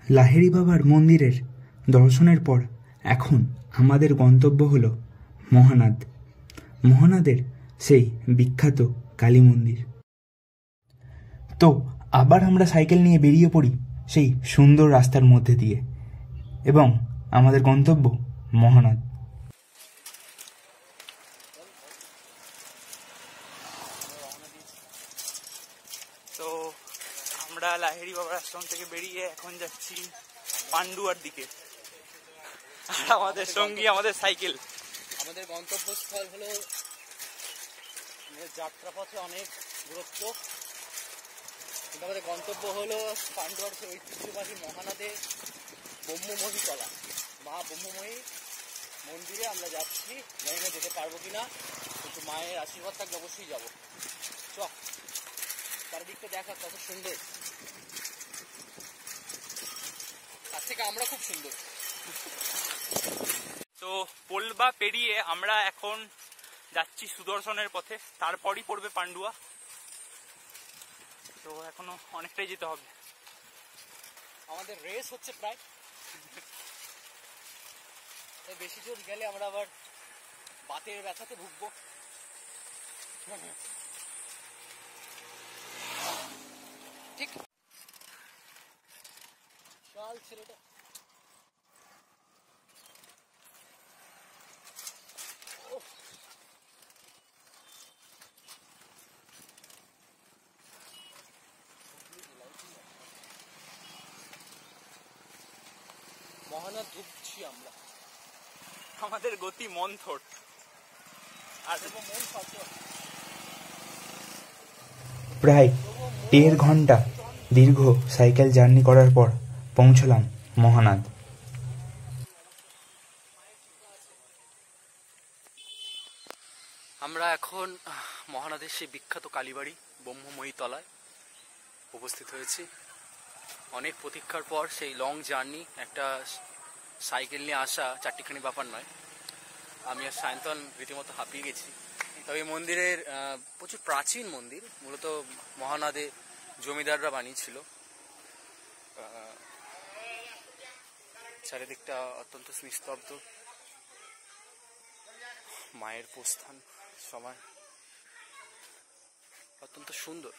লাহিড়ী বাবার মন্দিরের দর্শনের পর এখন আমাদের গন্তব্য হল মহানাদ। মহানাদের সেই বিখ্যাত কালী মন্দির। তো আবার আমরা সাইকেল নিয়ে বেরিয়ে পড়ি সেই সুন্দর রাস্তার মধ্যে দিয়ে, এবং আমাদের গন্তব্য মহানাদ। তো আমরা লাহিড়ী বাবার আশ্রম থেকে বেরিয়ে এখন যাচ্ছি পান্ডুয়ার দিকে, আর আমাদের সঙ্গী আমাদের সাইকেল। আমাদের গন্তব্যস্থল হলো, যাত্রাপথে অনেক দূরত্ব, কিন্তু আমাদের গন্তব্য হলো পান্ডুয়ার সেই ঐতিহ্যবাহী মহানাদে ব্রহ্মময়ী তলা, মা ব্রহ্মময়ী মন্দিরে আমরা যাচ্ছি। জানি না যেতে পারবো কিনা, কিন্তু মায়ের আশীর্বাদ থাকলে অবশ্যই যাবো। চ, চারিদিকটা দেখা কত সুন্দর, তার থেকে আমরা খুব সুন্দর। তো পোলবা পেরিয়ে আমরা এখন যাচ্ছি সুদর্শনের পথে, তারপরই পড়বে পান্ডুয়া। তো এখনো অনেকটাই যেতে হবে, আমাদের রেস হচ্ছে প্রায়। বেশি জোর গেলে আমরা আবার বাতের ব্যথাতে ভুগবো। ঠিক চল ছেলেটা। মহানাদ ঢুকছি আমরা, আমাদের গতি মন্থর। আর প্রায় 1.5 ঘন্টা দীর্ঘ সাইকেল জার্নি করার পর পৌঁছলাম মহানাদ। আমরা এখন মহানাদের সেই বিখ্যাত কালীবাড়ি ব্রহ্মময়ী তলায় উপস্থিত হয়েছি। অনেক প্রতীক্ষার পর সেই লং জার্নি, একটা সাইকেল নিয়ে আসা চারটিখানি ব্যাপার নয়। আমি আর সায়ন্তন রীতিমতো হাঁপিয়ে গেছি। তবে এই মন্দিরের প্রচুর প্রাচীন মন্দির, মূলত মহানাদে জমিদাররা বানিয়েছিল। চারিদিকটা অত্যন্ত নিস্তব্ধ, মায়ের প্রস্থান সময় অত্যন্ত সুন্দর।